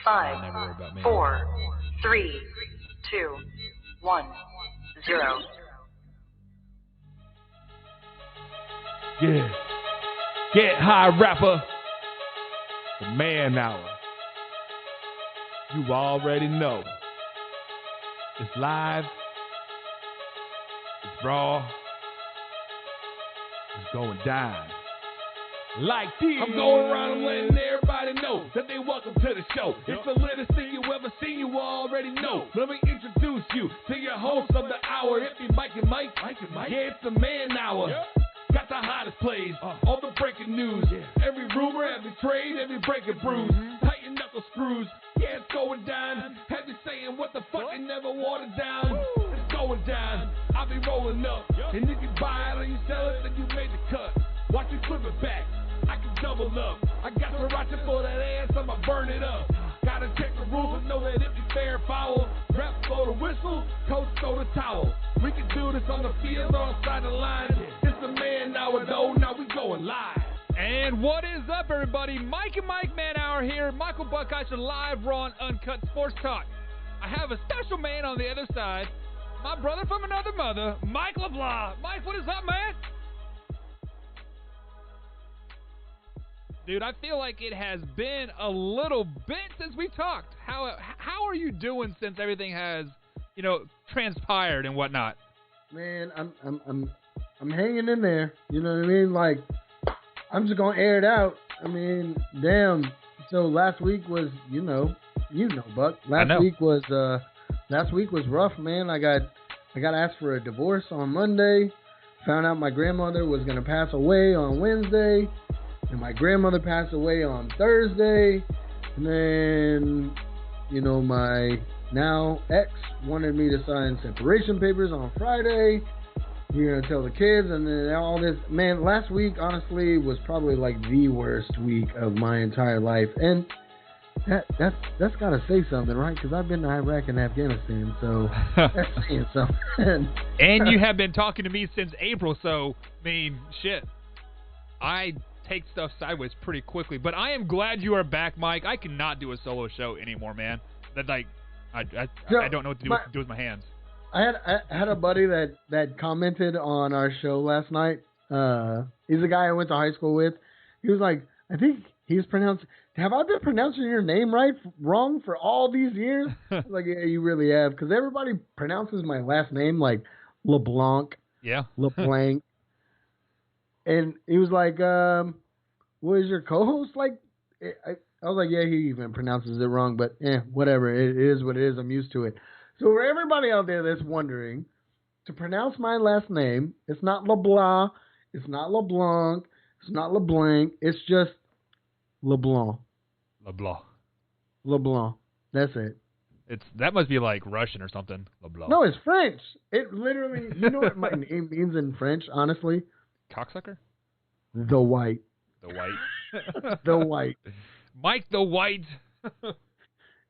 5, never worry about me. 4, 3, 2, 1, 0. Yeah. Get high, rapper. The man hour. You already know. It's live. It's raw. It's going down. Like this. I'm going around and letting everybody know that they welcome to the show. It's the latest thing you ever seen, you already know. Let me introduce you to your host of the hour. It's me, Mike and Mike. Yeah, it's the man hour. Got the hottest plays, all the breaking news. Every rumor, every trade, every breaking bruise. Tighten knuckle screws. Yeah, it's going down. Have you saying what the fuck and never watered down? It's going down. I'll be rolling up. And if you buy it or you sell it, then you made the cut. Watch me flip it back. I can double up. I got sriracha for that ass, I'ma burn it up. Gotta check the rules and know that if you fair foul. Ref blow the whistle, coach throw the towel. We can do this on the field or outside the line. It's the man hour though, now we going live. And what is up, everybody? Mike and Mike Man Hour here. Michael Buckeiser live, raw and uncut sports talk. I have a special man on the other side, my brother from another mother, Mike LeBlanc. Mike, what is up, man? Dude, I feel like it has been a little bit since we talked. How are you doing since everything has, transpired and whatnot? Man, I'm hanging in there. You know what I mean? Like, I'm just gonna air it out. I mean, damn. So last week was, Buck. Last week was rough, man. I got asked for a divorce on Monday. Found out my grandmother was gonna pass away on Wednesday. And my grandmother passed away on Thursday. And then, my now ex wanted me to sign separation papers on Friday. We're going to tell the kids. And then all this. Man, last week, honestly, was probably like the worst week of my entire life. And that's got to say something, right? Because I've been to Iraq and Afghanistan. So that's saying something. And you have been talking to me since April. So, shit. I take stuff sideways pretty quickly, but I am glad you are back, Mike. I cannot do a solo show anymore, man. That I don't know what to do with my hands. I had a buddy that commented on our show last night. He's a guy I went to high school with. He was like, I think he's pronounced. Have I been pronouncing your name wrong for all these years? I was like, yeah, you really have, because everybody pronounces my last name like LeBlanc. Yeah. LeBlanc. And he was like, what is your co-host like? I was like, yeah, he even pronounces it wrong, but whatever. It is what it is. I'm used to it. So for everybody out there that's wondering, to pronounce my last name, it's not LeBlanc, it's not LeBlanc, it's not LeBlanc, it's just LeBlanc. LeBlanc. LeBlanc. That's it. That must be like Russian or something. LeBlanc. No, it's French. It literally, you know what my name means in French, honestly? Cocksucker? The White. The White. The White. Mike the White.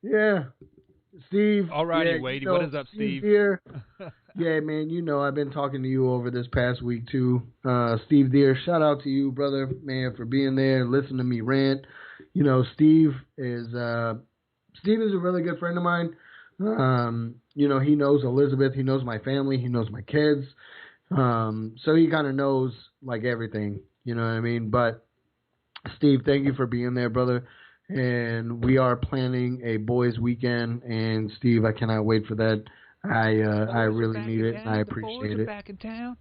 Yeah. Steve. Alrighty, Wadey. What is up, Steve? Here. Yeah, man, I've been talking to you over this past week, too. Steve Deere, shout out to you, brother, man, for being there and listening to me rant. Steve is a really good friend of mine. He knows Elizabeth. He knows my family. He knows my kids. So he kind of knows like everything, you know what I mean? But Steve, thank you for being there, brother. And we are planning a boys' weekend. And Steve, I cannot wait for that. I really need it. And I appreciate it. The boys are back in town.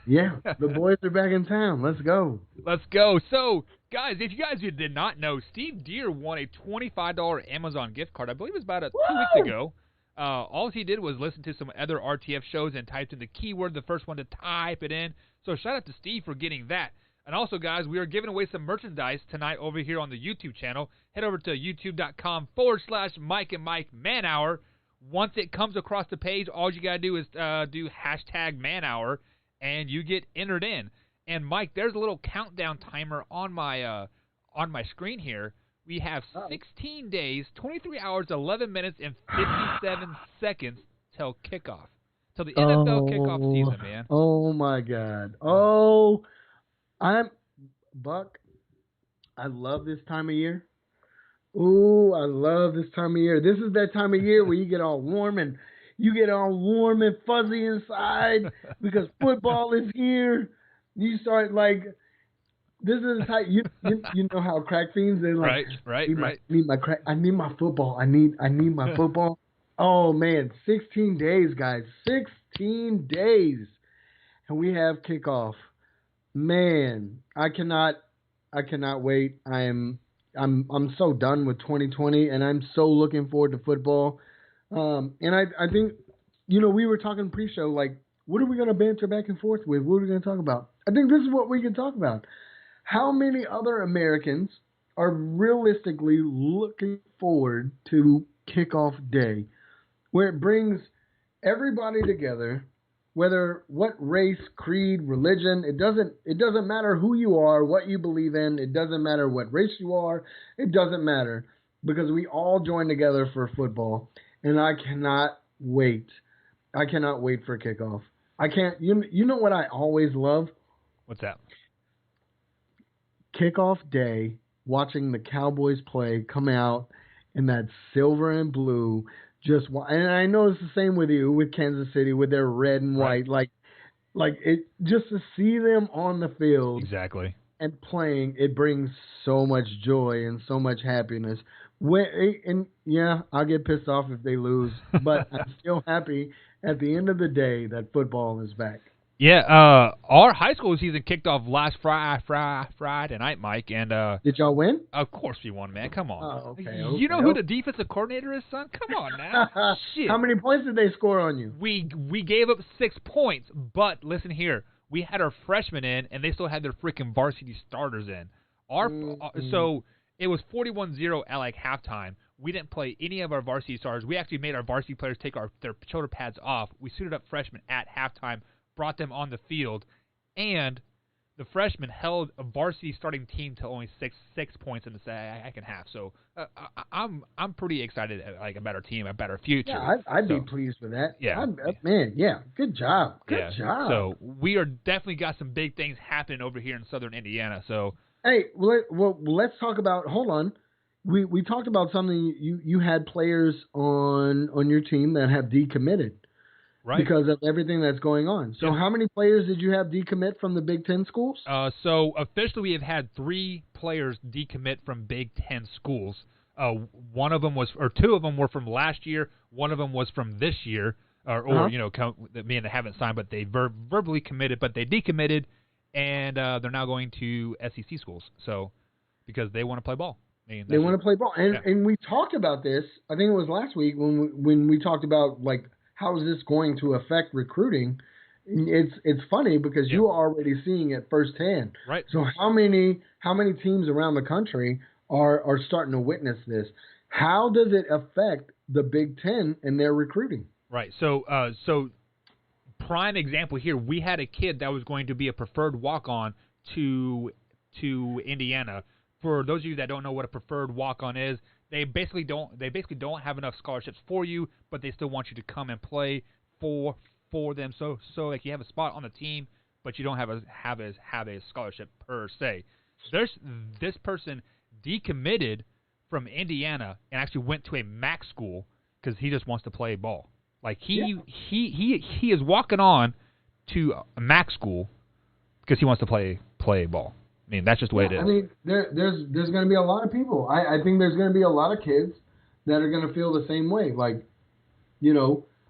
Yeah, the boys are back in town. Let's go. Let's go. So, guys, if you guys did not know, Steve Deere won a $25 Amazon gift card. I believe it was about 2 weeks ago. All he did was listen to some other RTF shows and typed in the keyword, the first one to type it in. So shout out to Steve for getting that. And also, guys, we are giving away some merchandise tonight over here on the YouTube channel. Head over to youtube.com/Mike and Mike Man Hour. Once it comes across the page, all you got to do is do hashtag Man Hour, and you get entered in. And, Mike, there's a little countdown timer on my screen here. We have 16 days, 23 hours, 11 minutes, and 57 seconds till kickoff. Till the NFL kickoff season, man. Oh, my God. Buck, I love this time of year Ooh, I love this time of year. This is that time of year where you get all warm and fuzzy inside because football is here. You start like this is the type you know how crack fiends they're like Right, right, right. need my crack, I need my football, I need my football. Oh man, 16 days, guys, 16 days, and we have kickoff. Man, I cannot wait. I'm so done with 2020, and I'm so looking forward to football. And I think, we were talking pre-show, like, what are we going to banter back and forth with? What are we going to talk about? I think this is what we can talk about. How many other Americans are realistically looking forward to kickoff day, where it brings everybody together, whether what race, creed, religion, it doesn't matter who you are, what you believe in, it doesn't matter what race you are, it doesn't matter, because we all join together for football, and I cannot wait. I cannot wait for kickoff. I can't. You know what I always love? What's that? Kickoff day, watching the Cowboys play, come out in that silver and blue. And I know it's the same with you with Kansas City with their red and white. Right. Like it, just to see them on the field Exactly. and playing, it brings so much joy and so much happiness. And yeah, I'll get pissed off if they lose, but I'm still happy at the end of the day that football is back. Yeah, our high school season kicked off last Friday night, Mike, and Did y'all win? of course we won, man. Come on. Oh, okay. You know who the defensive coordinator is, son? Come on now. Shit. How many points did they score on you? We gave up 6 points, but listen here, we had our freshmen in, and they still had their freaking varsity starters in. So it was 41-0 at like halftime. We didn't play any of our varsity stars. We actually made our varsity players take their shoulder pads off. We suited up freshmen at halftime, brought them on the field, and the freshmen held a varsity starting team to only six points in the second half. So I'm pretty excited about our team, about our future. Yeah, I'd be pleased with that. Yeah, man, yeah, good job, good yeah. job. So we are definitely got some big things happening over here in Southern Indiana. So hey, let's talk about. Hold on, we talked about something. You had players on your team that have decommitted. right. Because of everything that's going on. So how many players did you have decommit from the Big Ten schools? So officially we have had 3 players decommit from Big Ten schools. One of them or 2 of them were from last year. One of them was from this year, meaning they haven't signed, but they verbally committed, but they decommitted, and they're now going to SEC schools. So because they want to play ball. They want to play ball, and we talked about this. I think it was last week when we talked about like, how is this going to affect recruiting? It's funny because you are already seeing it firsthand. Right. So how many teams around the country are starting to witness this? How does it affect the Big Ten and their recruiting? Right. So prime example here, we had a kid that was going to be a preferred walk-on to Indiana. For those of you that don't know what a preferred walk-on is, They basically don't have enough scholarships for you, but they still want you to come and play for them. So like you have a spot on the team, but you don't have a scholarship per se. This person decommitted from Indiana and actually went to a MAC school because he just wants to play ball. Like he is walking on to a MAC school because he wants to play ball. I mean, that's just the way it is. I mean, there's going to be a lot of people. I think there's going to be a lot of kids that are going to feel the same way. Like,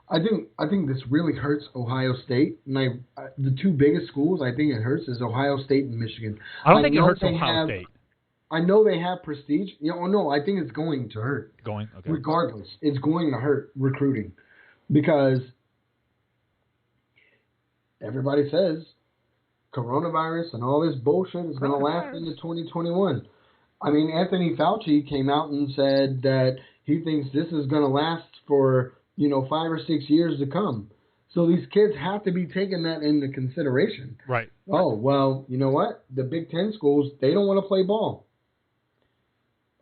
I think this really hurts Ohio State. And the 2 biggest schools I think it hurts is Ohio State and Michigan. I don't think it hurts Ohio State. I know they have prestige. No, I think it's going to hurt. Okay. Regardless, it's going to hurt recruiting because everybody says coronavirus and all this bullshit is going to last into 2021. I mean, Anthony Fauci came out and said that he thinks this is going to last for, 5 or 6 years to come. So these kids have to be taking that into consideration. Right. Oh, well, you know what? The Big Ten schools, they don't want to play ball.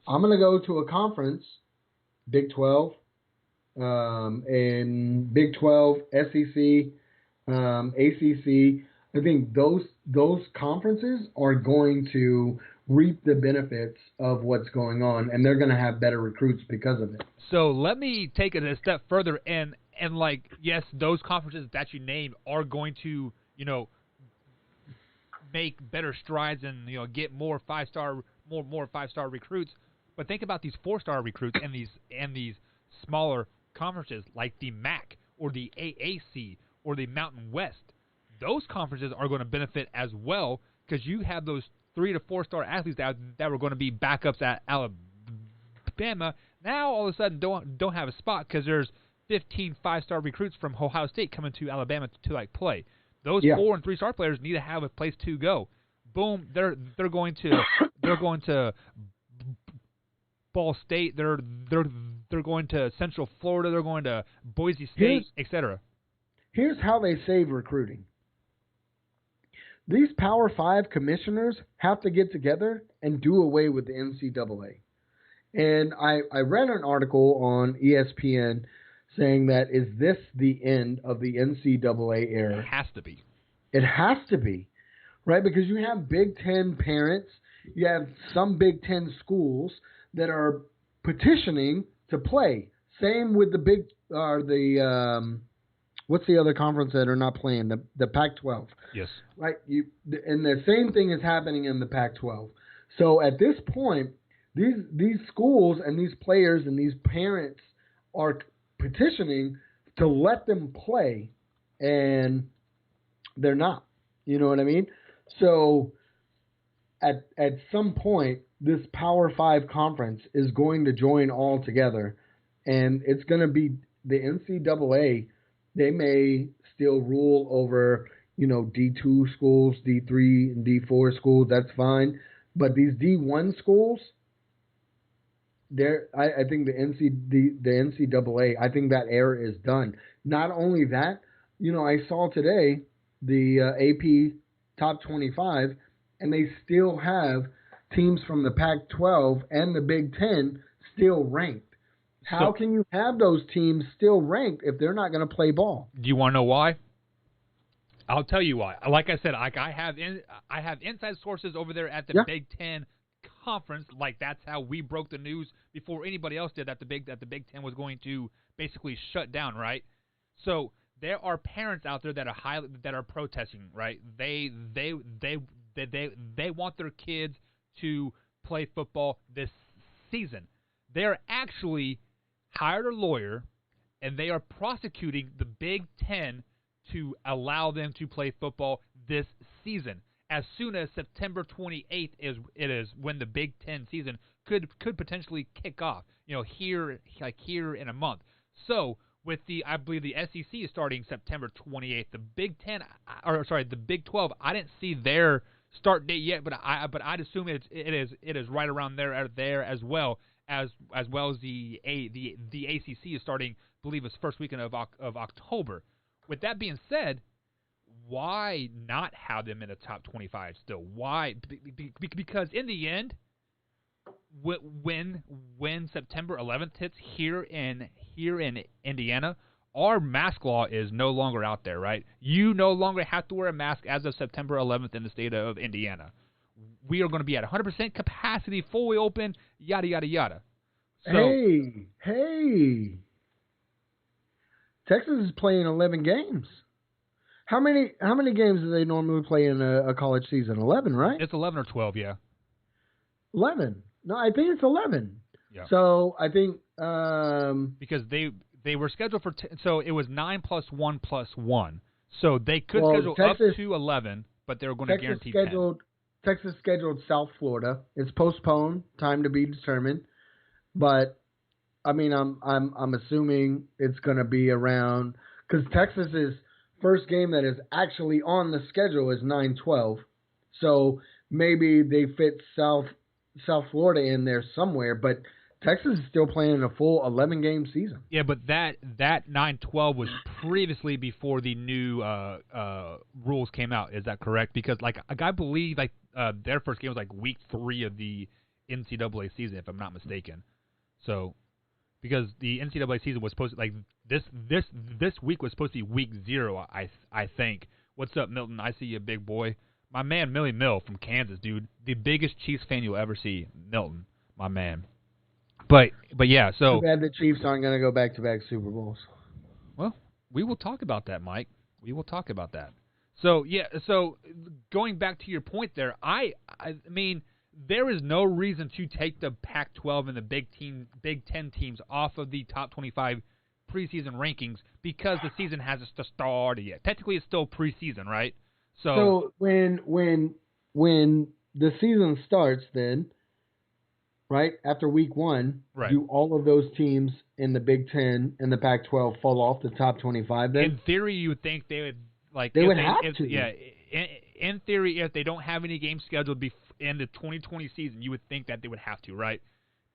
I'm going to go to a conference, Big 12, and Big 12, SEC, ACC. I think those conferences are going to reap the benefits of what's going on, and they're going to have better recruits because of it. So let me take it a step further, and like, yes, those conferences that you named are going to, make better strides and get more five-star recruits. But think about these 4-star recruits and these smaller conferences like the MAC or the AAC or the Mountain West. Those conferences are going to benefit as well because you have those 3 to 4-star athletes that were going to be backups at Alabama. Now all of a sudden don't have a spot because there's 15 5-star recruits from Ohio State coming to Alabama to play. Those 4 and 3-star players need to have a place to go. Boom, they're going to Ball State. They're going to Central Florida. They're going to Boise State, etc. Here's how they save recruiting. These Power 5 commissioners have to get together and do away with the NCAA. And I read an article on ESPN saying that, is this the end of the NCAA era? It has to be. It has to be, right? Because you have Big Ten parents, you have some Big Ten schools that are petitioning to play. Same with the what's the other conference that are not playing? The Pac-12. Yes. Right. And the same thing is happening in the Pac-12. So at this point, these schools and these players and these parents are petitioning to let them play, and they're not. You know what I mean? So at some point, this Power 5 conference is going to join all together, and it's going to be the NCAA. They may still rule over, D2 schools, D3 and D4 schools. That's fine. But these D1 schools, I think the NCAA, I think that era is done. Not only that, I saw today the AP Top 25, and they still have teams from the Pac-12 and the Big Ten still ranked. How can you have those teams still ranked if they're not going to play ball? Do you want to know why? I'll tell you why. Like I said, I have inside sources over there at the Big Ten conference. Like, that's how we broke the news before anybody else did that the Big Ten was going to basically shut down, right? So there are parents out there that are protesting, right? They want their kids to play football this season. They're actually hired a lawyer, and they are prosecuting the Big Ten to allow them to play football this season. As soon as September 28th is when the Big Ten season could potentially kick off. Here in a month. So with I believe the SEC is starting September 28th. The the Big 12. I didn't see their start date yet, but I'd assume it is right around there as well. As well as the ACC is starting, I believe it's first weekend of October. With that being said, why not have them in the top 25 still? Why? Because in the end, when September 11th hits here in Indiana, our mask law is no longer out there, right? You no longer have to wear a mask as of September 11th in the state of Indiana. We are going to be at 100% capacity, fully open, yada, yada, yada. So, hey. Texas is playing 11 games. How many games do they normally play in a college season? 11, right? It's 11 or 12, yeah. 11. No, I think it's 11. Yeah. So I think because they were scheduled for so it was 9 + 1 + 1. So they could schedule Texas, up to 11, but they were going to guarantee 10. Texas scheduled South Florida. It's postponed, time to be determined. But I mean, I'm assuming it's going to be around, because Texas's first game that is actually on the schedule is 9/12. So maybe they fit South Florida in there somewhere, but Texas is still playing a full 11-game season. Yeah, but that 9/12 was previously before the new rules came out. Is that correct? Because I believe their first game was week 3 of the NCAA season, if I'm not mistaken. So because the NCAA season was supposed to this week was supposed to be week 0, I think. What's up, Milton? I see you, big boy. My man Millie Mill from Kansas, dude. The biggest Chiefs fan you'll ever see. Milton, my man. But yeah, so. Too bad the Chiefs aren't going to go back-to-back Super Bowls. Well, we will talk about that, Mike. We will talk about that. So, yeah, so going back to your point there, I mean, there is no reason to take the Pac-12 and the Big Ten teams off of the top 25 preseason rankings because the season hasn't started yet. Technically, it's still preseason, right? So when the season starts, then, right, after week 1, right. do all of those teams in the Big Ten and the Pac-12 fall off the top 25 then? In theory, you would think they would, like... They would have to. Yeah, in theory, if they don't have any games scheduled in the 2020 season, you would think that they would have to, right?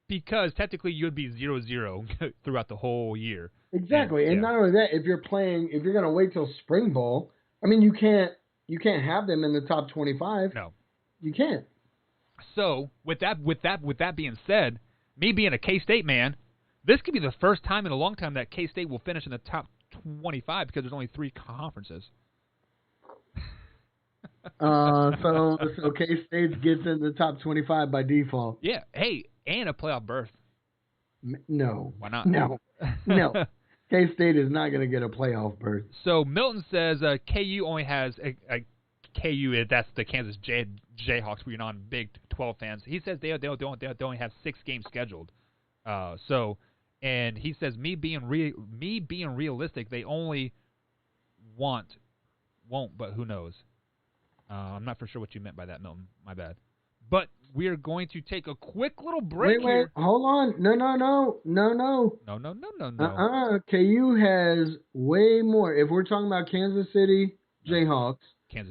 Because technically you would be 0-0 throughout the whole year. Exactly. And not only that, if you're going to wait till spring ball, I mean, you can't have them in the top 25. No. You can't. So, with that being said, me being a K-State man, this could be the first time in a long time that K-State will finish in the top 25 because there's only 3 conferences. So K-State gets in the top 25 by default. Yeah. Hey, and a playoff berth. No. Why not? No. K-State is not going to get a playoff berth. So Milton says KU only has KU. That's the Kansas Jayhawks. We're non-Big 12 fans. He says they only have 6 games scheduled. And he says me being realistic, they only won't, but who knows? I'm not for sure what you meant by that, Milton. My bad. But we are going to take a quick little break here. Hold on. No. No. KU has way more. If we're talking about Kansas City Jayhawks,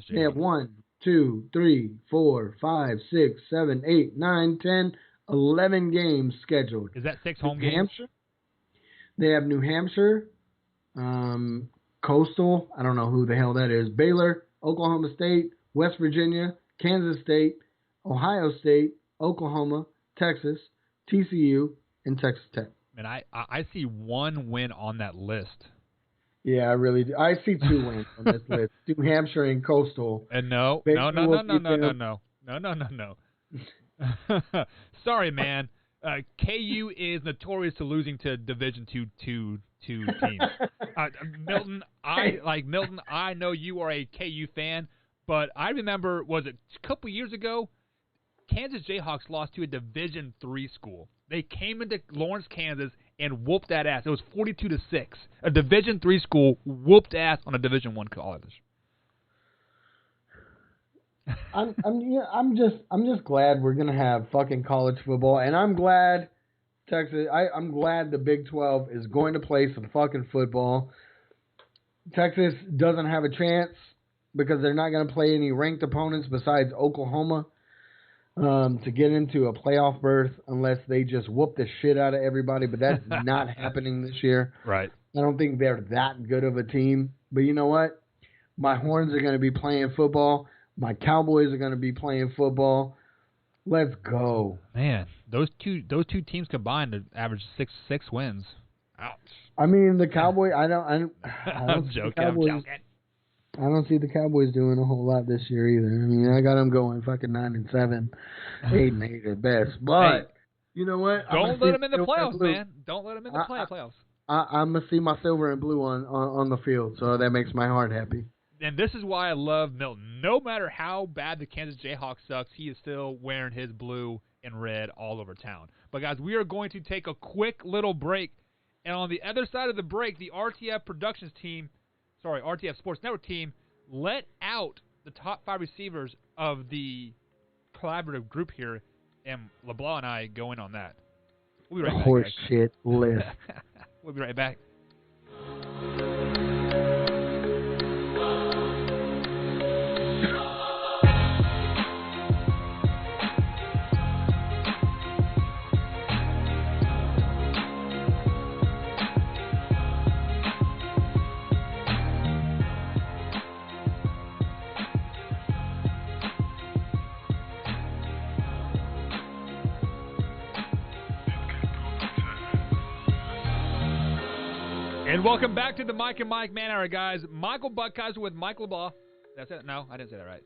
they have 1, 2, 3, 4, 5, 6, 7, 8, 9, 10, 11 games scheduled. Is that 6 home games? Hampshire. They have New Hampshire, Coastal. I don't know who the hell that is. Baylor, Oklahoma State, West Virginia, Kansas State, Ohio State, Oklahoma, Texas, TCU, and Texas Tech. And I see 1 win on that list. Yeah, I really do. I see 2 wins on this list. New Hampshire and Coastal. And no. Sorry, man. KU is notorious to losing to Division II teams. Milton, I know you are a KU fan, but I remember, was it a couple years ago, Kansas Jayhawks lost to a Division III school. They came into Lawrence, Kansas, and whooped that ass. It was 42-6. A Division III school whooped ass on a Division I college. I'm just glad we're gonna have fucking college football, and I'm glad I'm glad the Big 12 is going to play some fucking football. Texas doesn't have a chance because they're not going to play any ranked opponents besides Oklahoma to get into a playoff berth unless they just whoop the shit out of everybody. But that's not happening this year. Right. I don't think they're that good of a team. But you know what? My Horns are going to be playing football. My Cowboys are going to be playing football. Let's go. Man, those two teams combined to average six wins. Ouch. I mean, the Cowboys. I don't I'm joking. I don't see the Cowboys doing a whole lot this year either. I mean, I got them going fucking 9-7, 8-8 at best. But hey, you know what? Don't let them in the playoffs, man. Don't let them in the playoffs. I'm gonna see my silver and blue on the field, so that makes my heart happy. And this is why I love Milton. No matter how bad the Kansas Jayhawks sucks, he is still wearing his blue and red all over town. But guys, we are going to take a quick little break. And on the other side of the break, the RTF RTF Sports Network team let out the top 5 receivers of the collaborative group here, and LeBlanc and I go in on that. We'll be right back. Horse shit list. We'll be right back. And welcome back to the Mike and Mike Man Hour, guys. Michael Buckheiser with Mike LeBlanc. That's it? No, I didn't say that right.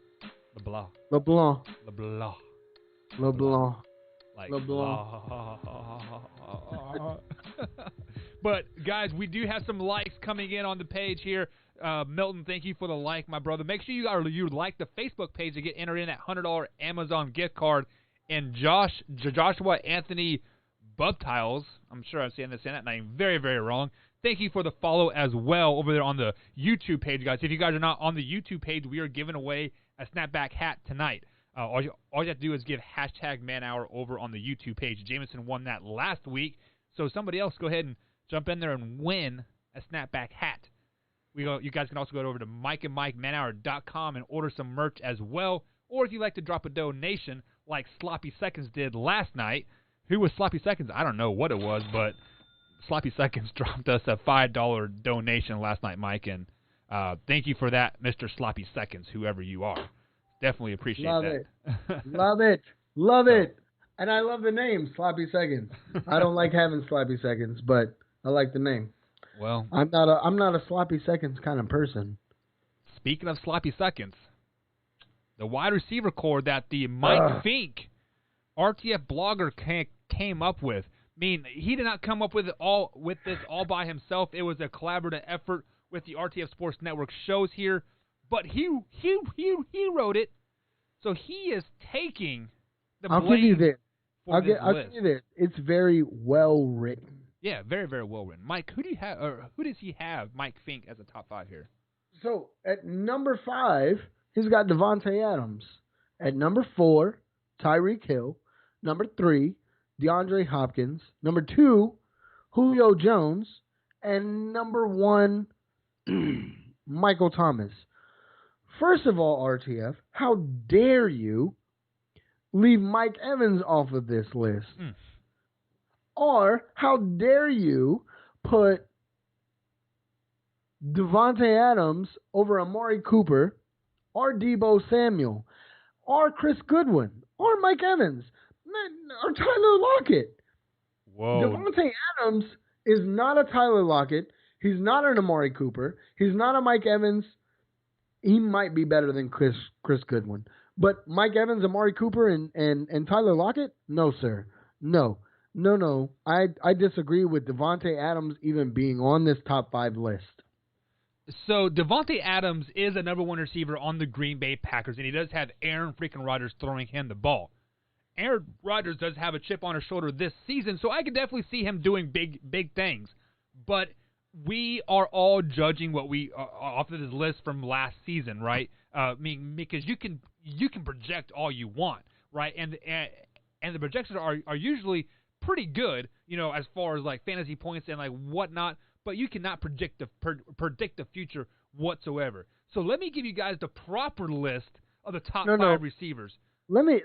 LeBlanc. LeBlanc. LeBlanc. LeBlanc. Like LeBlanc. But guys, we do have some likes coming in on the page here. Milton, thank you for the like, my brother. Make sure you like the Facebook page to get entered in that $100 Amazon gift card. And Joshua Anthony Bubtiles, I'm sure I'm saying that name very, very wrong. Thank you for the follow as well over there on the YouTube page, guys. If you guys are not on the YouTube page, we are giving away a snapback hat tonight. All you have to do is give #manhour over on the YouTube page. Jameson won that last week, so somebody else go ahead and jump in there and win a snapback hat. You guys can also go over to MikeandMikeManhour.com and order some merch as well. Or if you'd like to drop a donation like Sloppy Seconds did last night. Who was Sloppy Seconds? I don't know what it was, but Sloppy Seconds dropped us a $5 donation last night, Mike, and thank you for that, Mr. Sloppy Seconds, whoever you are. Definitely appreciate that. Love it. Love it. And I love the name, Sloppy Seconds. I don't like having Sloppy Seconds, but I like the name. Well, I'm not a Sloppy Seconds kind of person. Speaking of Sloppy Seconds, the wide receiver core that the Mike Fink RTF blogger came up with. I mean, he did not come up with this all by himself. It was a collaborative effort with the RTF Sports Network shows here, but he wrote it, so he is taking the blame. I'll give you this. I'll give you this. It's very well written. Yeah, very, very well written. Mike, who does he have? Mike Fink as a top 5 here. So at number 5, he's got Devontae Adams. At number 4, Tyreek Hill. Number 3, DeAndre Hopkins. Number 2, Julio Jones. And number 1, Michael Thomas. First of all, RTF, how dare you leave Mike Evans off of this list? Or how dare you put Devontae Adams over Amari Cooper or Deebo Samuel or Chris Goodwin or Mike Evans or Tyler Lockett? Whoa. Devontae Adams is not a Tyler Lockett. He's not an Amari Cooper. He's not a Mike Evans. He might be better than Chris Goodwin. But Mike Evans, Amari Cooper, and Tyler Lockett? No, sir. No. I disagree with Devontae Adams even being on this top 5 list. So Devontae Adams is a number 1 receiver on the Green Bay Packers, and he does have Aaron freaking Rodgers throwing him the ball. Aaron Rodgers does have a chip on his shoulder this season, so I could definitely see him doing big things. But we are all judging what we off of this list from last season, right? Because you can project all you want, right? And the projections are usually pretty good, as far as like fantasy points and like whatnot. But you cannot predict the future whatsoever. So let me give you guys the proper list of the top 5 receivers. Let me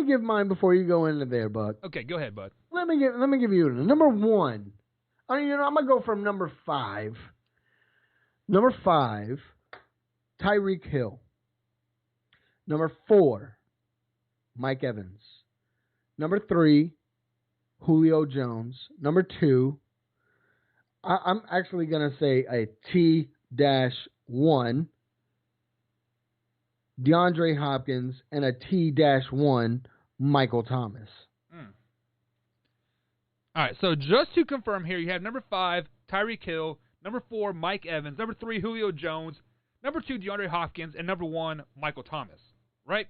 give mine before you go into there, Buck. Okay, go ahead, bud. Let me give you number 1. I'm gonna go from number 5. Number 5, Tyreek Hill. Number 4, Mike Evans. Number 3, Julio Jones. Number 2, I'm actually gonna say a T-1, DeAndre Hopkins, and a T-1, Michael Thomas. All right, so just to confirm here, you have number 5, Tyreek Hill, number 4, Mike Evans, number 3, Julio Jones, number 2, DeAndre Hopkins, and number 1, Michael Thomas, right?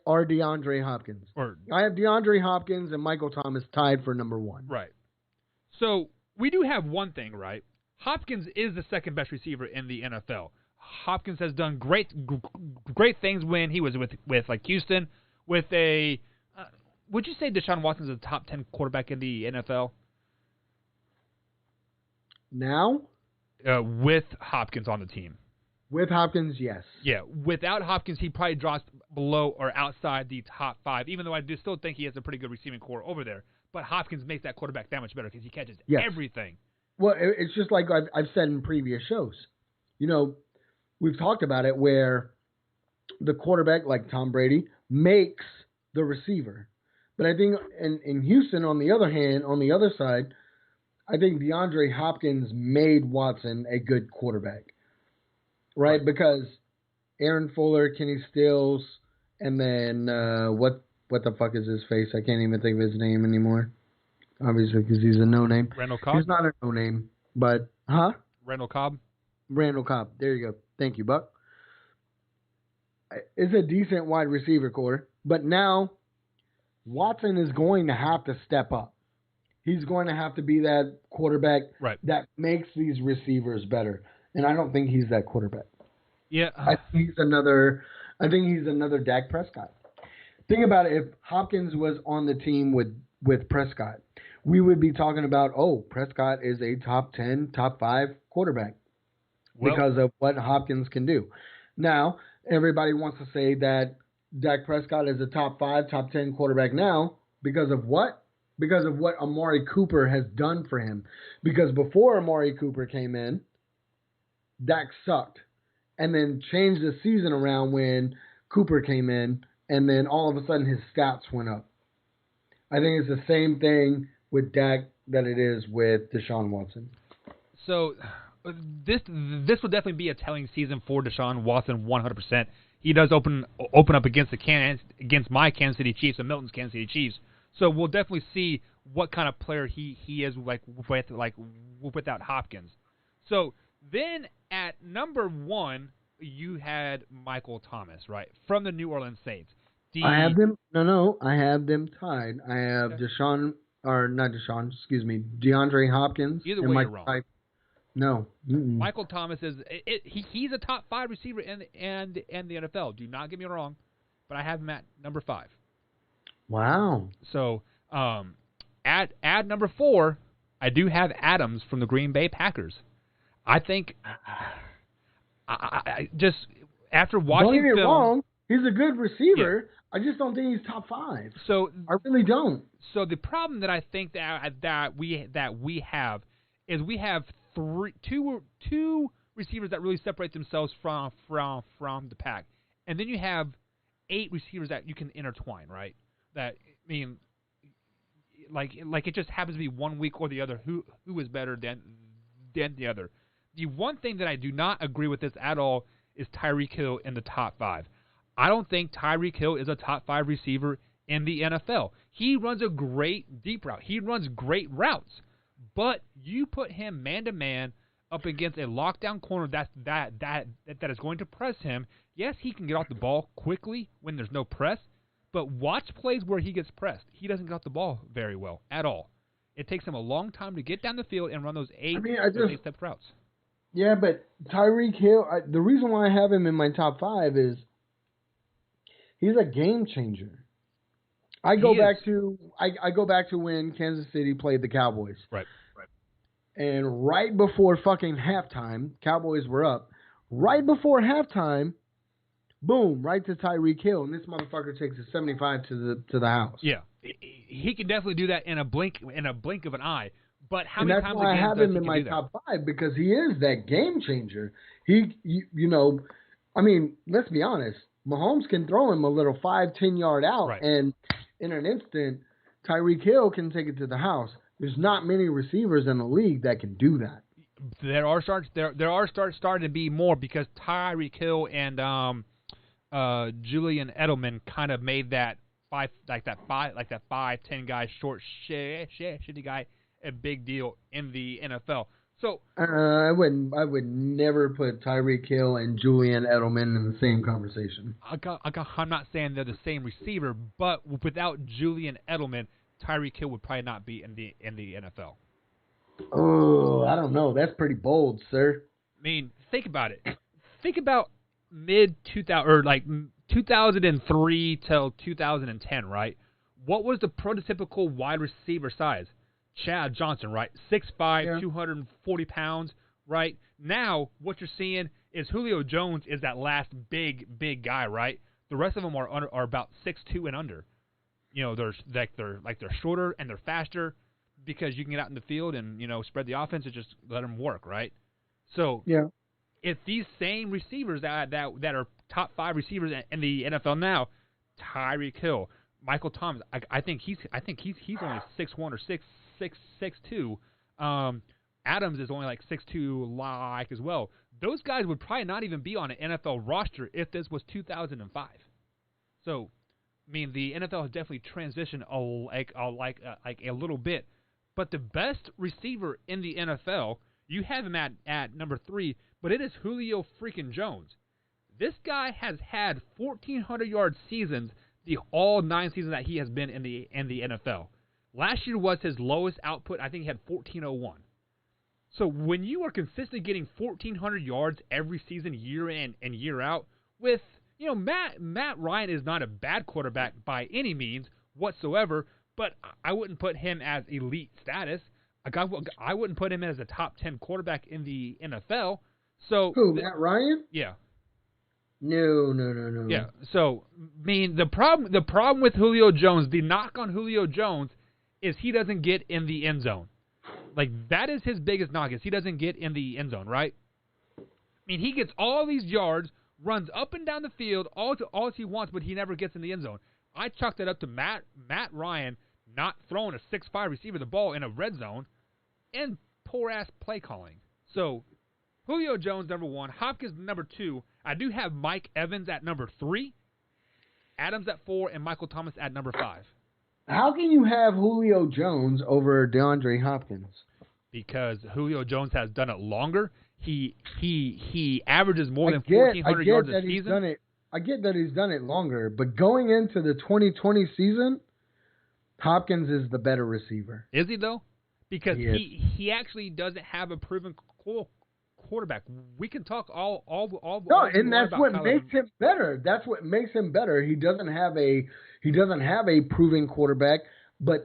Or DeAndre Hopkins. I have DeAndre Hopkins and Michael Thomas tied for number 1. Right. So we do have one thing, right? Hopkins is the second best receiver in the NFL. Hopkins has done great things when he was with like Houston, with a. Would you say Deshaun Watson is a top 10 quarterback in the NFL? Now? With Hopkins on the team. With Hopkins, yes. Yeah, without Hopkins, he probably drops below or outside the top 5, even though I do still think he has a pretty good receiving core over there. But Hopkins makes that quarterback that much better because he catches everything. Well, it's just like I've said in previous shows. We've talked about it where the quarterback, like Tom Brady, makes the receiver. But I think in Houston, on the other hand, on the other side, I think DeAndre Hopkins made Watson a good quarterback. Right? Because Aaron Fuller, Kenny Stills, And then what the fuck is his face? I can't even think of his name anymore. Obviously, because he's a no-name. Randall Cobb? He's not a no-name, but... Huh? Randall Cobb? Randall Cobb. There you go. Thank you, Buck. It's a decent wide receiver core, but now Watson is going to have to step up. He's going to have to be that quarterback that makes these receivers better. And I don't think he's that quarterback. Yeah. I think he's another Dak Prescott. Think about it. If Hopkins was on the team with Prescott, we would be talking about, Prescott is a top 10, top 5 quarterback because of what Hopkins can do. Now, everybody wants to say that Dak Prescott is a top 5, top 10 quarterback now because of what? Because of what Amari Cooper has done for him. Because before Amari Cooper came in, Dak sucked. And then changed the season around when Cooper came in, and then all of a sudden his stats went up. I think it's the same thing with Dak that it is with Deshaun Watson. So this will definitely be a telling season for Deshaun Watson 100%. He does open up against my Kansas City Chiefs and Milton's Kansas City Chiefs. So we'll definitely see what kind of player he is without Hopkins. So then at number 1, you had Michael Thomas, right, from the New Orleans Saints. I have them. No, I have them tied. I have DeAndre Hopkins. Either way, you're wrong. No. Mm-mm. Michael Thomas he's a top 5 receiver in the NFL. Do not get me wrong, but I have him at number 5. Wow. So at number 4, I do have Adams from the Green Bay Packers. I think I just after watching don't get me film, wrong, he's a good receiver. Yeah. I just don't think he's top 5. So I really don't. So the problem that I think that we have is we have two receivers that really separate themselves from the pack, and then you have 8 receivers that you can intertwine, right? That like it just happens to be one week or the other who is better than the other. The one thing that I do not agree with this at all is Tyreek Hill in the top 5. I don't think Tyreek Hill is a top 5 receiver in the NFL. He runs a great deep route. He runs great routes. But you put him man-to-man up against a lockdown corner that is going to press him. Yes, he can get off the ball quickly when there's no press, but watch plays where he gets pressed. He doesn't get off the ball very well at all. It takes him a long time to get down the field and run those 8-step routes. Yeah, but Tyreek Hill, the reason why I have him in my top 5 is he's a game changer. I go back to when Kansas City played the Cowboys. Right. And right before fucking halftime, Cowboys were up. Right before halftime, boom, right to Tyreek Hill, and this motherfucker takes a 75 to the house. Yeah, he can definitely do that in a blink of an eye. But how many times a game I have him in my top 5 because he is that game changer. Let's be honest. Mahomes can throw him a little 5-10 yard out, right, and in an instant, Tyreek Hill can take it to the house. There's not many receivers in the league that can do that. There are starting to be more because Tyreek Hill and Julian Edelman kind of made that 5'10" guy, short shitty guy, a big deal in the NFL. So I would never put Tyreek Hill and Julian Edelman in the same conversation. I'm not saying they're the same receiver, but without Julian Edelman, Tyreek Hill would probably not be in the NFL. Oh, I don't know. That's pretty bold, sir. I mean, think about it. Think about mid 2000 or like 2003 till 2010, right? What was the prototypical wide receiver size? Chad Johnson, right? 6'5", 240 pounds, right? Now, what you're seeing is Julio Jones is that last big guy, right? The rest of them are about 6'2" and under. You know, they're shorter and they're faster because you can get out in the field and, spread the offense and just let them work, right? So, if these same receivers that are top 5 receivers in the NFL now, Tyreek Hill, Michael Thomas, I think he's only 6'1" or 6'2". Adams is only like 6'2" like as well. Those guys would probably not even be on an NFL roster if this was 2005. So, I mean, the NFL has definitely transitioned a little bit. But the best receiver in the NFL, you have him at number 3, but it is Julio freaking Jones. This guy has had 1,400-yard seasons all 9 seasons that he has been in the NFL. Last year was his lowest output. I think he had 1,401. So when you are consistently getting 1,400 yards every season, year in and year out, with Matt Ryan is not a bad quarterback by any means whatsoever, but I wouldn't put him as elite status. I wouldn't put him as a top 10 quarterback in the NFL. So who, Matt Ryan? Yeah. No. Yeah. So, I mean, the problem with Julio Jones, the knock on Julio Jones, is he doesn't get in the end zone. Like, that is his biggest knock, is he doesn't get in the end zone, right? I mean, he gets all these yards, runs up and down the field, all he wants, but he never gets in the end zone. I chalk that up to Matt Ryan not throwing a 6'5" receiver the ball in a red zone, and poor-ass play calling. So, Julio Jones, number 1. Hopkins, number 2. I do have Mike Evans at number 3. Adams at 4. And Michael Thomas at number 5. How can you have Julio Jones over DeAndre Hopkins? Because Julio Jones has done it longer. He averages more than 1,400 yards a season. I get that he's done it longer, but going into the 2020 season, Hopkins is the better receiver. Is he, though? Because he actually doesn't have a proven quarterback. We can talk all and that's what makes him better. That's what makes him better. He doesn't have a proven quarterback, but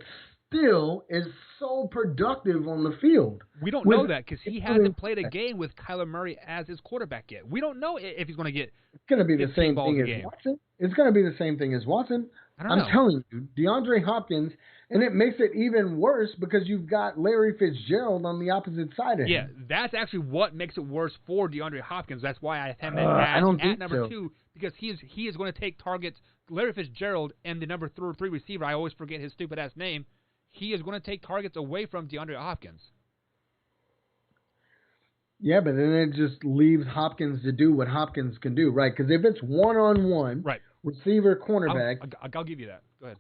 still is so productive on the field. We don't know that because he hasn't played a game with Kyler Murray as his quarterback yet. We don't know if he's going to get. It's going to be the same thing as Watson. It's going to be the same thing as Watson. I'm telling you, DeAndre Hopkins, and it makes it even worse because you've got Larry Fitzgerald on the opposite side of him. Yeah, that's actually what makes it worse for DeAndre Hopkins. That's why I have him at number 2, because he is going to take targets. Larry Fitzgerald and the number 3 receiver, I always forget his stupid-ass name, he is going to take targets away from DeAndre Hopkins. Yeah, but then it just leaves Hopkins to do what Hopkins can do, right? Because if it's one-on-one, right, receiver, cornerback, I'll give you that. Go ahead.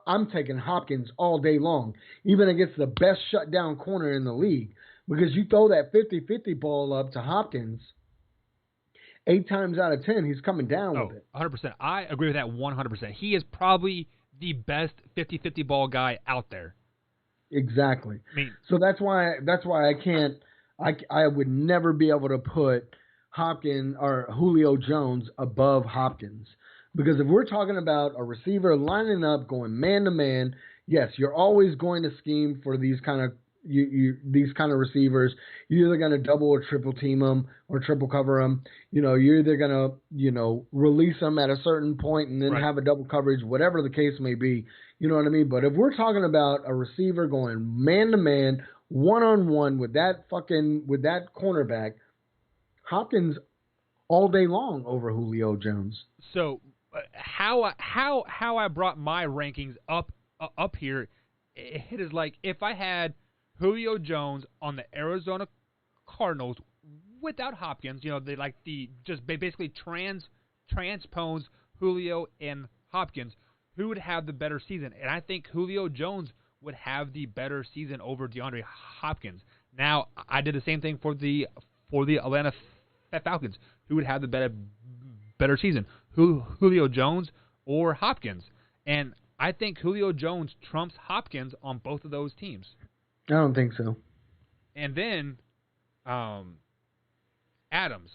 I'm taking Hopkins all day long, even against the best shutdown corner in the league, because you throw that 50-50 ball up to Hopkins, 8 times out of 10, he's coming down with it. 100%. I agree with that 100%. He is probably the best 50-50 ball guy out there. Exactly. I mean, so that's why I can't. I would never be able to put Hopkins or Julio Jones above Hopkins. Because if we're talking about a receiver lining up, going man to man, yes, you're always going to scheme for these kind of these kind of receivers. You're either going to double or triple team them or triple cover them. You're either going to release them at a certain point and then have a double coverage, whatever the case may be. You know what I mean? But if we're talking about a receiver going man to man, 1-on-1 with that cornerback, Hopkins all day long over Julio Jones. So how I brought my rankings up here, it is like if I had Julio Jones on the Arizona Cardinals without Hopkins, they just basically transpose Julio and Hopkins, who would have the better season? And I think Julio Jones would have the better season over DeAndre Hopkins. Now, I did the same thing for the Atlanta Falcons, who would have the better season, Julio Jones or Hopkins. And I think Julio Jones trumps Hopkins on both of those teams. I don't think so. And then Adams.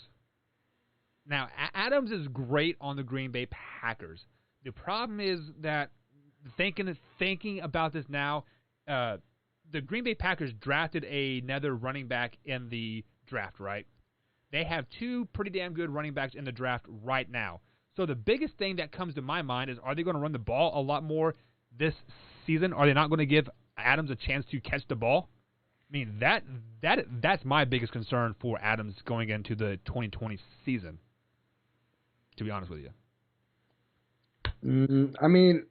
Now, Adams is great on the Green Bay Packers. The problem is that thinking about this now, the Green Bay Packers drafted another running back in the draft, right? They have 2 pretty damn good running backs in the draft right now. So the biggest thing that comes to my mind is, are they going to run the ball a lot more this season? Are they not going to give Adams a chance to catch the ball? I mean, that's my biggest concern for Adams going into the 2020 season, to be honest with you. I mean,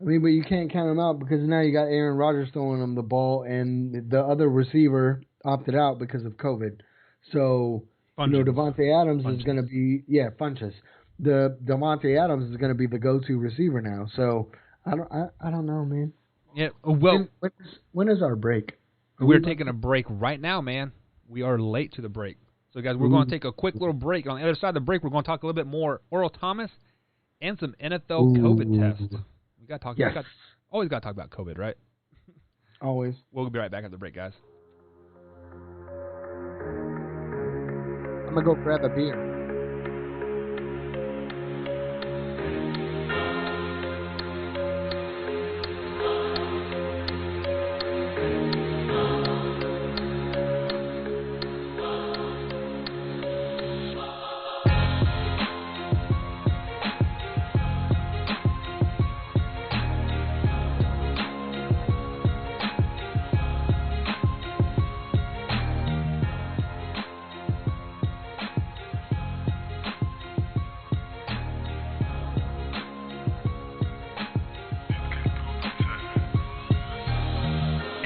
but you can't count him out because now you got Aaron Rodgers throwing him the ball, and the other receiver opted out because of COVID. So, Devontae Adams is going to be, Funchess. the Devontae Adams is going to be the go-to receiver now. So I don't know, man. Yeah. Well, when is our break? we're taking a break right now, man. We are late to the break. So, guys, we're going to take a quick little break. On the other side of the break, we're going to talk a little bit more Earl Thomas and some NFL COVID tests. We got to talk. Yes. Always got to talk about COVID, right? Always. We'll be right back after the break, guys. I'm gonna go grab a beer.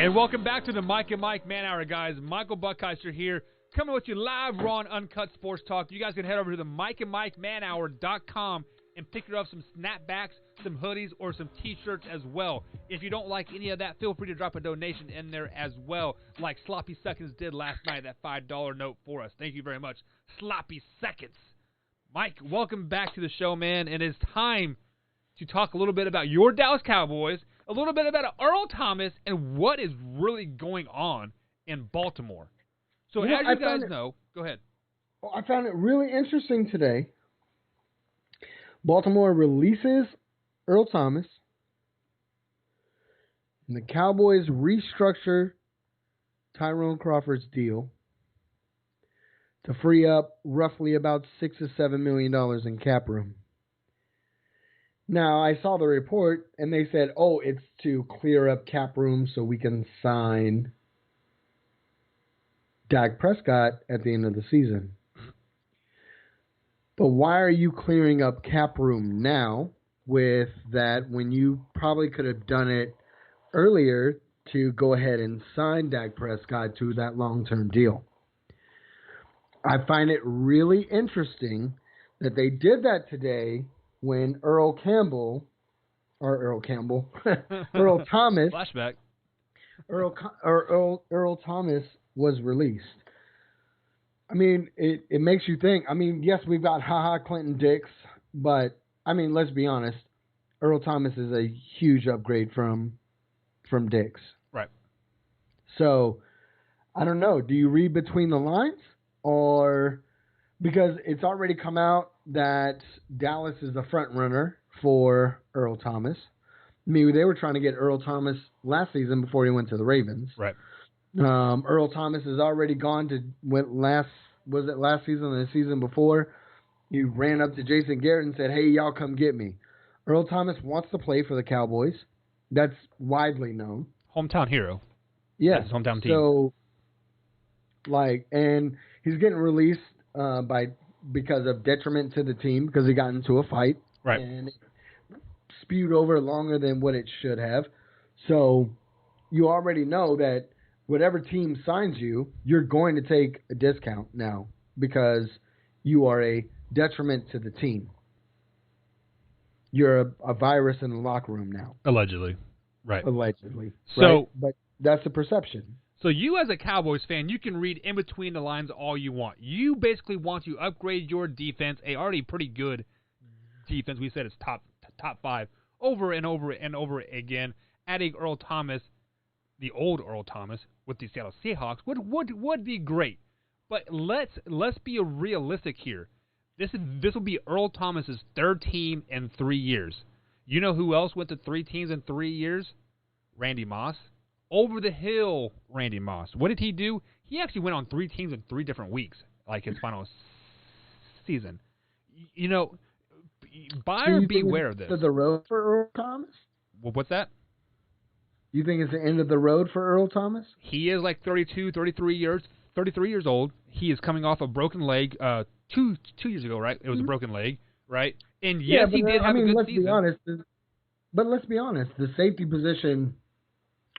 And welcome back to the Mike and Mike Man Hour, guys. Michael Buckheister here, coming with you live, raw and uncut sports talk. You guys can head over to the mikeandmikemanhour.com and pick up some snapbacks, some hoodies, or some T-shirts as well. If you don't like any of that, feel free to drop a donation in there as well, like Sloppy Seconds did last night, that $5 note for us. Thank you very much, Sloppy Seconds. Mike, welcome back to the show, man, and it's time to talk a little bit about your Dallas Cowboys, a little bit about Earl Thomas, and what is really going on in Baltimore. So as you guys know, go ahead. Well, I found it really interesting today. Baltimore releases Earl Thomas, and the Cowboys restructure Tyrone Crawford's deal to free up roughly about $6 to $7 million in cap room. Now, I saw the report, and they said, oh, it's to clear up cap room so we can sign Dak Prescott at the end of the season. But why are you clearing up cap room now with that when you probably could have done it earlier to go ahead and sign Dak Prescott to that long-term deal? I find it really interesting that they did that today when Earl Thomas, Flashback. Earl Thomas was released. I mean, it makes you think. I mean, yes, we've got Clinton Dix, but I mean, let's be honest. Earl Thomas is a huge upgrade from Dix. Right. So, I don't know. Do you read between the lines, or because it's already come out that Dallas is the front runner for Earl Thomas? I mean, they were trying to get Earl Thomas last season before he went to the Ravens. Right. Earl Thomas has already gone to last season or the season before? He ran up to Jason Garrett and said, "Hey, y'all come get me." Earl Thomas wants to play for the Cowboys. That's widely known. Hometown hero. Yes. His hometown team. So, and he's getting released because of detriment to the team because he got into a fight. Right. And it spewed over longer than what it should have. So you already know that whatever team signs you, you're going to take a discount now because you are a detriment to the team. You're a virus in the locker room now. Allegedly. Right. Allegedly. So, right? But that's the perception. So you as a Cowboys fan, you can read in between the lines all you want. You basically want to upgrade your defense, a already pretty good defense. We said it's top 5 over and over and over again. Adding Earl Thomas, the old Earl Thomas, with the Seattle Seahawks would be great. But let's be realistic here. This will be Earl Thomas's third team in 3 years. You know who else went to 3 teams in 3 years? Randy Moss. Over the hill, Randy Moss. What did he do? He actually went on 3 teams in 3 different weeks, like his final season. You know, buyer beware of this. End of the road for Earl Thomas? Well, what's that? You think it's the end of the road for Earl Thomas? He is like 33 years old. He is coming off a broken leg 2 years ago, right? It was a broken leg, right? And yes, he did have a good season. Let's be honest. The safety position,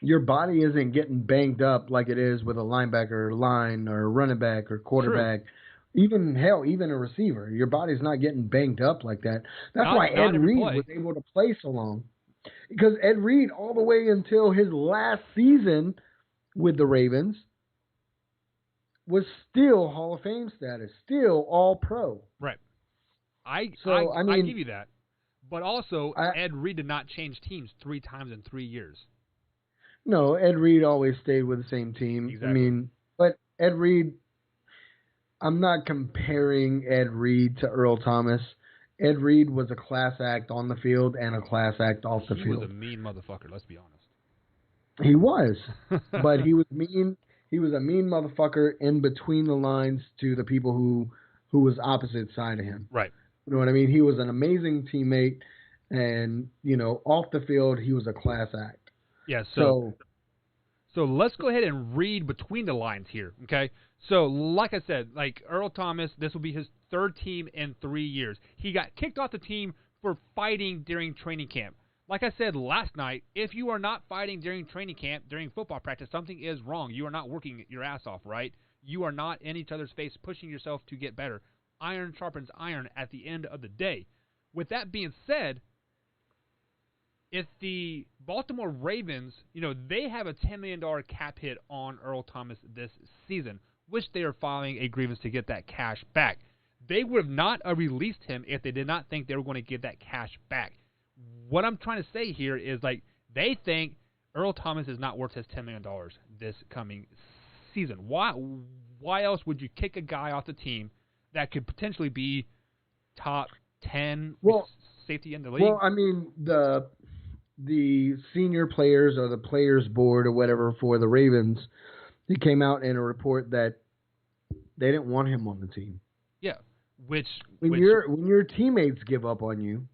your body isn't getting banged up like it is with a linebacker, line, or running back, or quarterback. True. Even hell, even a receiver, your body's not getting banged up like that. That's why Not Ed every Reed play. was able to play so long. Because Ed Reed, all the way until his last season with the Ravens, was still Hall of Fame status, still All Pro. Right. I So I I mean, give you that. But also, I Ed Reed did not change teams 3 times in 3 years. no Ed Reed always stayed with the same team. I Exactly. mean, but Ed Reed, I'm not comparing Ed Reed to Earl Thomas. Ed Reed was a class act on the field and a class act off the He was a field. mean motherfucker, let's be He was, but honest. he was mean. He was a mean motherfucker in between the lines to the people who was opposite side of him. Right. You know what I mean? He was an amazing teammate, and off the field, he was a class act. Yeah, So so let's go ahead and read between the lines here, okay? So, like I said, like Earl Thomas, this will be his 3rd team in 3 years. He got kicked off the team for fighting during training camp. Like I said last night, if you are not fighting during training camp, during football practice, something is wrong. You are not working your ass off, right? You are not in each other's face pushing yourself to get better. Iron sharpens iron at the end of the day. With that being said, if the Baltimore Ravens, they have a $10 million cap hit on Earl Thomas this season, which they are filing a grievance to get that cash back. They would have not released him if they did not think they were going to get that cash back. What I'm trying to say here is, like, they think Earl Thomas is not worth his $10 million this coming season. Why else would you kick a guy off the team that could potentially be top 10 safety in the league? Well, I mean, the senior players or the players board or whatever for the Ravens, they came out in a report that they didn't want him on the team. Yeah, which when your teammates give up on you,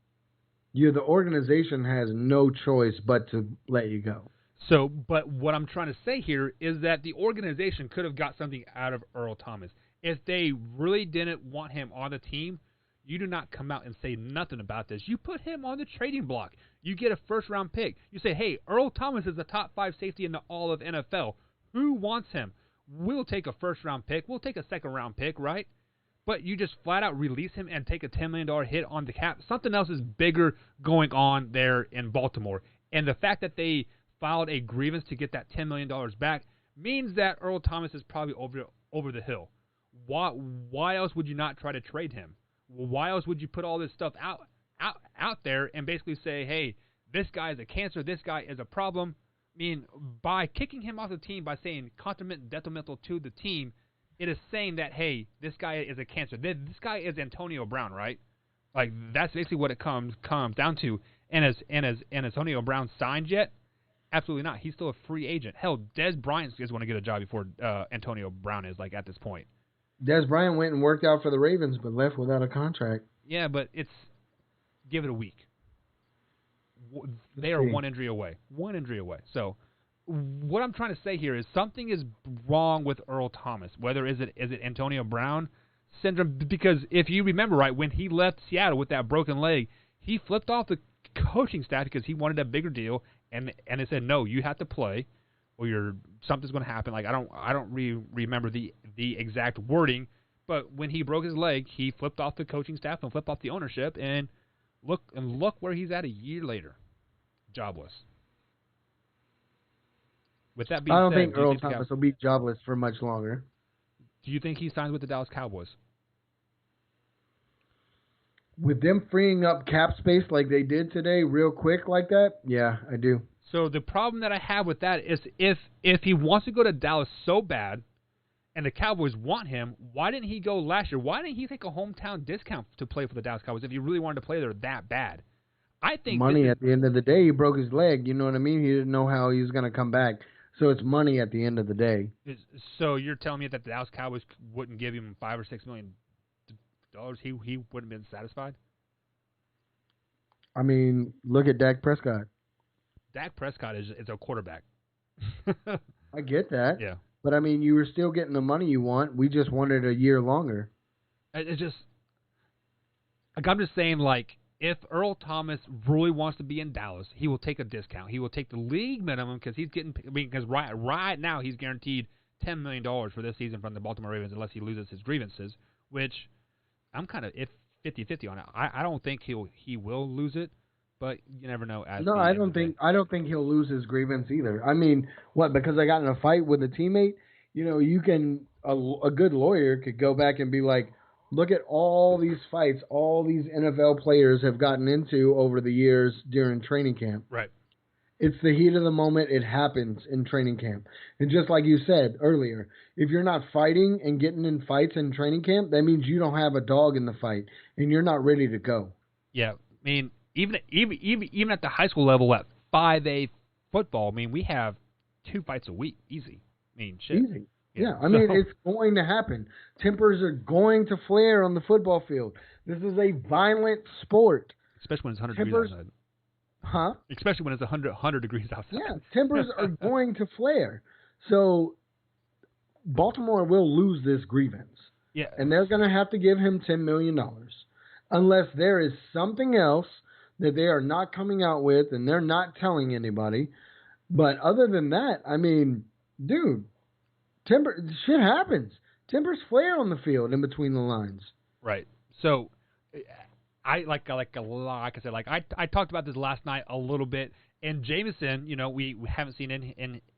the organization has no choice but to let you go. So, but what I'm trying to say here is that the organization could have got something out of Earl Thomas. If they really didn't want him on the team, you do not come out and say nothing about this. You put him on the trading block. You get a first-round pick. You say, hey, Earl Thomas is the top 5 safety in the all of NFL. Who wants him? We'll take a first-round pick. We'll take a second-round pick, right? But you just flat-out release him and take a $10 million hit on the cap. Something else is bigger going on there in Baltimore. And the fact that they filed a grievance to get that $10 million back means that Earl Thomas is probably over the hill. Why else would you not try to trade him? Why else would you put all this stuff out there and basically say, hey, this guy is a cancer, this guy is a problem? I mean, by kicking him off the team, by saying contaminant detrimental to the team, it is saying that, hey, this guy is a cancer. This guy is Antonio Brown, right? Like, that's basically what it comes down to. And as Antonio Brown signed yet? Absolutely not. He's still a free agent. Hell, Dez Bryant is going to get a job before Antonio Brown is, like, at this point. Dez Bryant went and worked out for the Ravens, but left without a contract. Yeah, but give it a week. They are one injury away. So what I'm trying to say here is something is wrong with Earl Thomas. Whether is it Antonio Brown syndrome? Because if you remember right, when he left Seattle with that broken leg, he flipped off the coaching staff because he wanted a bigger deal, and they said, no, you have to play, or something's going to happen. Like I don't remember the exact wording, but when he broke his leg, he flipped off the coaching staff and flipped off the ownership, and look where he's at a year later, jobless. With that being said, I don't think Earl Thomas will be jobless for much longer. Do you think he signs with the Dallas Cowboys? With them freeing up cap space like they did today, real quick like that, yeah, I do. So the problem that I have with that is if he wants to go to Dallas so bad, and the Cowboys want him, why didn't he go last year? Why didn't he take a hometown discount to play for the Dallas Cowboys if he really wanted to play there that bad? I think money at the end of the day. He broke his leg. You know what I mean? He didn't know how he was going to come back. So it's money at the end of the day. So you're telling me that the Dallas Cowboys wouldn't give him $5 or $6 million? He wouldn't have been satisfied? I mean, look at Dak Prescott. Dak Prescott is a quarterback. I get that. Yeah. But, I mean, you were still getting the money you want. We just wanted a year longer. It's just – like I'm just saying, like, if Earl Thomas really wants to be in Dallas, he will take a discount. He will take the league minimum because he's getting – I mean, because right now he's guaranteed $10 million for this season from the Baltimore Ravens unless he loses his grievances, which I'm kind of 50-50 on it. I don't think he will lose it, but you never know. No, I don't think he'll lose his grievance either. I mean, what? Because I got in a fight with a teammate. You can a good lawyer could go back and be like, look at all these fights all these NFL players have gotten into over the years during training camp. Right. It's the heat of the moment. It happens in training camp. And just like you said earlier, if you're not fighting and getting in fights in training camp, that means you don't have a dog in the fight and you're not ready to go. Yeah, I mean, even at the high school level at 5A football, I mean, we have 2 fights a week, easy. I mean, shit. Easy. Yeah, I mean, it's going to happen. Tempers are going to flare on the football field. This is a violent sport. Especially when it's 100 degrees outside. Huh? Especially when it's 100 degrees outside. Yeah, tempers are going to flare. So Baltimore will lose this grievance. Yeah. And they're going to have to give him $10 million. Unless there is something else that they are not coming out with and they're not telling anybody. But other than that, I mean, dude, shit happens. Tempers flare on the field in between the lines. Right. So I talked about this last night a little bit, and Jameson, we haven't seen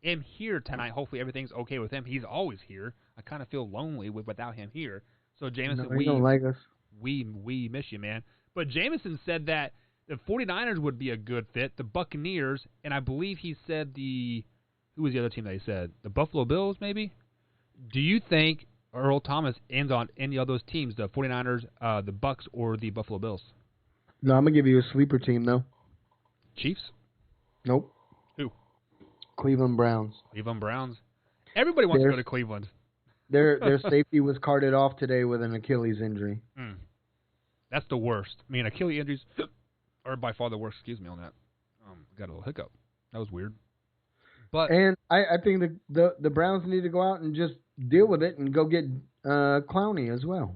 him here tonight. Hopefully everything's okay with him. He's always here. I kind of feel lonely without him here. So Jameson, we don't like us. We miss you, man. But Jameson said that the 49ers would be a good fit, the Buccaneers, and I believe he said who was the other team that he said? The Buffalo Bills, maybe? Do you think Earl Thomas ends on any of those teams, the 49ers, the Bucks, or the Buffalo Bills? No, I'm going to give you a sleeper team, though. Chiefs? Nope. Who? Cleveland Browns. Cleveland Browns. Everybody wants to go to Cleveland. Their safety was carted off today with an Achilles injury. That's the worst. I mean, Achilles injuries are by far the worst. Excuse me on that. Got a little hiccup. That was weird. And I think the Browns need to go out and just deal with it and go get Clowney as well.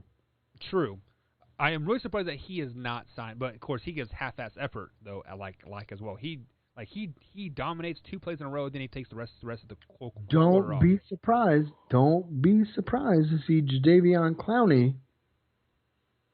True. I am really surprised that he is not signed, but of course he gives half-ass effort though. Like as well. He dominates 2 plays in a row, then he takes the rest of the quarter Don't off. be surprised. Don't be surprised to see Jadeveon Clowney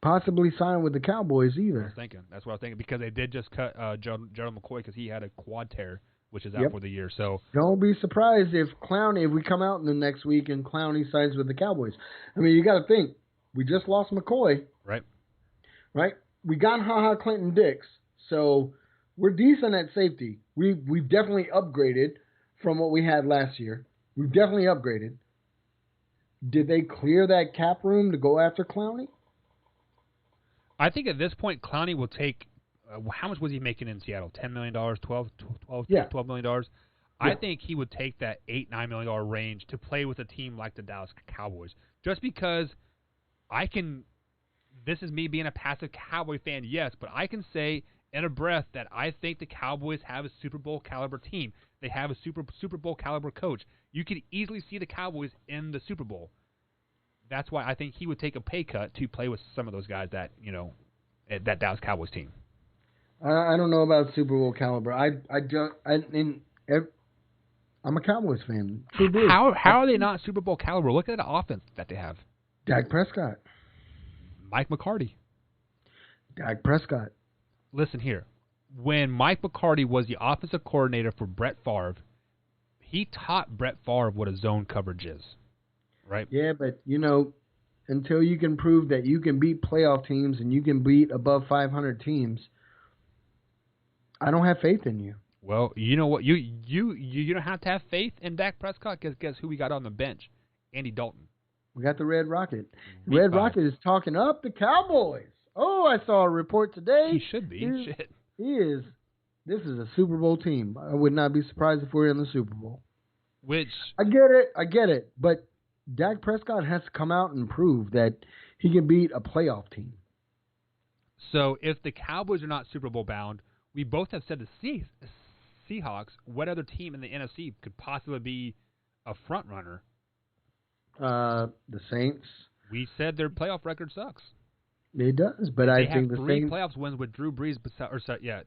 possibly sign with the Cowboys either. That's what I was thinking because they did just cut Gerald McCoy because he had a quad tear, which is out for the year. So don't be surprised if we come out in the next week and Clowney signs with the Cowboys. I mean, you got to think we just lost McCoy, right? We got HaHa Clinton-Dix, so we're decent at safety. We've definitely upgraded from what we had last year. We've definitely upgraded. Did they clear that cap room to go after Clowney? I think at this point Clowney will take. How much was he making in Seattle? $10 million, $12 million. Yeah. I think he would take that $8-9 million range to play with a team like the Dallas Cowboys. Just because this is me being a passive Cowboy fan, yes, but I can say in a breath that I think the Cowboys have a Super Bowl caliber team. They have a Super Bowl caliber coach. You could easily see the Cowboys in the Super Bowl. That's why I think he would take a pay cut to play with some of those guys that that Dallas Cowboys team. I don't know about Super Bowl caliber. I'm a Cowboys fan. How are they not Super Bowl caliber? Look at the offense that they have. Dak Prescott. Mike McCarty. Dak Prescott. Listen here. When Mike McCarty was the offensive coordinator for Brett Favre, he taught Brett Favre what a zone coverage is. Right? Yeah, but, until you can prove that you can beat playoff teams and you can beat above 500 teams, I don't have faith in you. Well, you know what? You don't have to have faith in Dak Prescott because guess who we got on the bench? Andy Dalton. We got the Red Rocket. Red Rocket is talking up the Cowboys. Oh, I saw a report today. He should be. He is. This is a Super Bowl team. I would not be surprised if we're in the Super Bowl. Which I get it. But Dak Prescott has to come out and prove that he can beat a playoff team. So if the Cowboys are not Super Bowl bound, we both have said the Seahawks. What other team in the NFC could possibly be a front runner? The Saints. We said their playoff record sucks. It does, but I think the Saints. They have 3 playoffs wins with Drew Brees.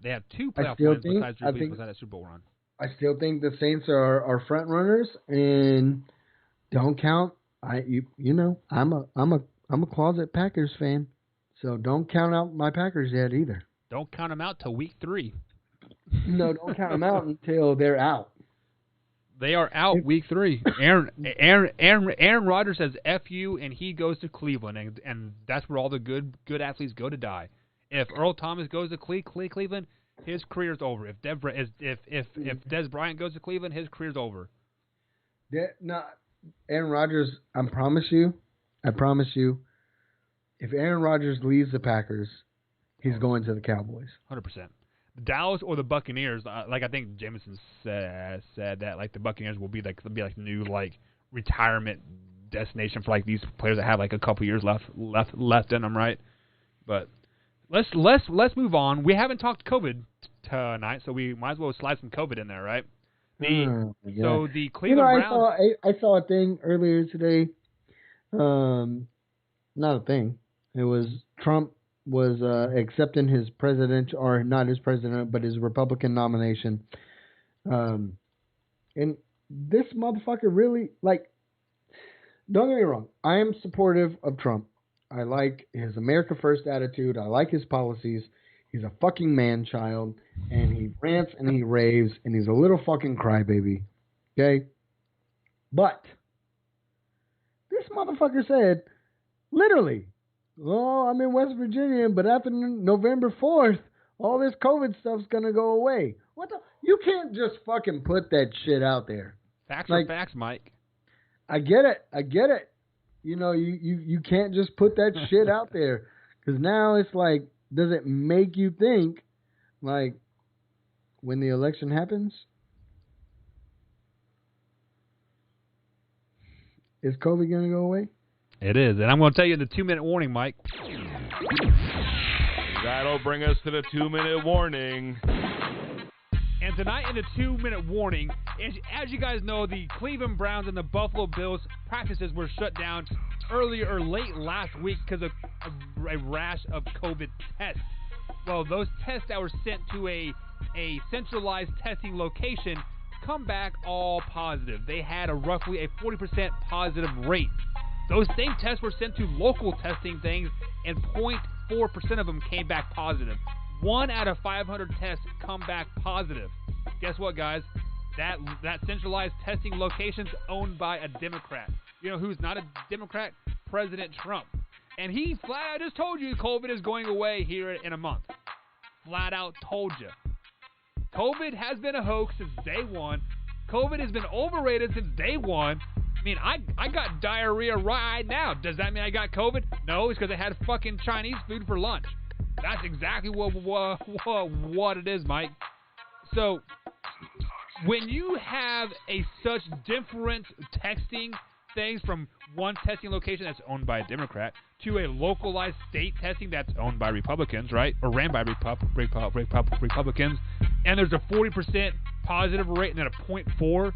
They have 2 playoff wins besides Drew Brees besides that Super Bowl run. I still think the Saints are front runners, and don't count. I'm I'm a closet Packers fan, so don't count out my Packers yet either. Don't count them out till week 3. No, don't count them out until they're out. They are out week 3. Aaron Rodgers says F you, and he goes to Cleveland, and that's where all the good athletes go to die. If Earl Thomas goes to Cleveland, his career's over. If Des Bryant goes to Cleveland, his career's over. Aaron Rodgers, I promise you, if Aaron Rodgers leaves the Packers, he's going to the Cowboys. 100%. Dallas or the Buccaneers, like I think Jameson said that like the Buccaneers will be like new like retirement destination for like these players that have like a couple years left in them, right? But let's move on. We haven't talked COVID tonight, so we might as well slide some COVID in there, right? So the Cleveland Browns. I saw a thing earlier today. Not a thing. It was Trump was accepting his president, or not his president, but his Republican nomination. And this motherfucker really, like, don't get me wrong, I am supportive of Trump. I like his America First attitude. I like his policies. He's a fucking man-child, and he rants and he raves, and he's a little fucking crybaby. Okay? But this motherfucker said, literally, oh, I'm in West Virginia, but after November 4th, all this COVID stuff's going to go away. What the? You can't just fucking put that shit out there. Facts are facts, Mike. I get it. You know, you can't just put that shit out there. Because now it's like, does it make you think, like, when the election happens, is COVID going to go away? It is, and I'm going to tell you the 2-minute warning, Mike. That'll bring us to the 2-minute warning. And tonight in the 2-minute warning, as you guys know, the Cleveland Browns and the Buffalo Bills practices were shut down earlier or late last week because of a rash of COVID tests. Well, those tests that were sent to a centralized testing location come back all positive. They had roughly a 40% positive rate. Those same tests were sent to local testing things, and 0.4% of them came back positive. 1 out of 500 tests come back positive. Guess what, guys? That centralized testing location's owned by a Democrat. You know who's not a Democrat? President Trump. And he flat out just told you COVID is going away here in a month. Flat out told you. COVID has been a hoax since day one. COVID has been overrated since day one. I mean, I got diarrhea right now. Does that mean I got COVID? No, it's because I had fucking Chinese food for lunch. That's exactly what it is, Mike. So, when you have such different texting things from one testing location that's owned by a Democrat to a localized state testing that's owned by Republicans, right? Or ran by Republicans, and there's a 40% positive rate and then a 0.4,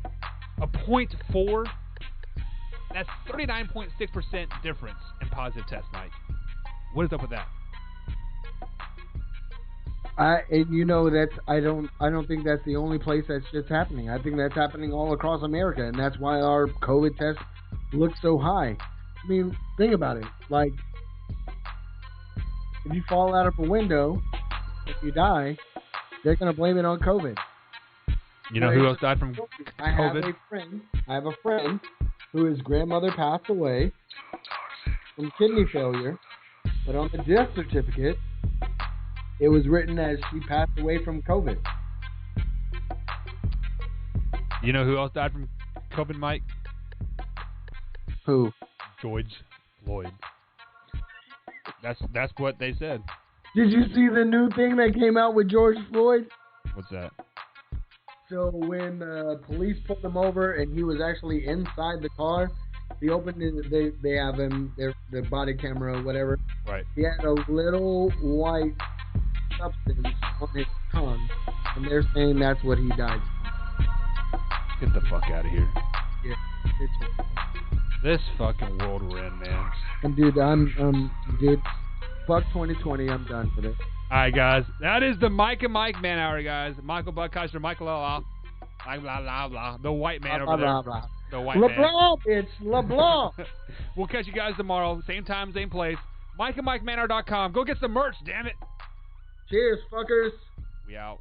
that's 39.6% difference in positive tests, Mike. What is up with that? You know, I don't think that's the only place that's just happening. I think that's happening all across America, and that's why our COVID tests look so high. I mean, think about it. Like, if you fall out of a window, if you die, they're gonna blame it on COVID. You know who else died from COVID? I have a friend whose grandmother passed away from kidney failure, but on the death certificate, it was written as she passed away from COVID. You know who else died from COVID, Mike? Who? George Floyd. That's what they said. Did you see the new thing that came out with George Floyd? What's that? So when police pulled him over and he was actually inside the car, he opened it, they have him, their body camera or whatever. Right. He had a little white substance on his tongue, and they're saying that's what he died from. Get the fuck out of here. Yeah, it's this fucking world we're in, man. And dude, dude, fuck 2020. I'm done with it. All right, guys. That is the Mike and Mike Man Hour, guys. Michael Buckeister, Michael blah blah blah, the white man over there. The white man. LeBlanc, it's LeBlanc. We'll catch you guys tomorrow. Same time, same place. Mike and MikeManor.com. Go get some merch, damn it. Cheers, fuckers. We out.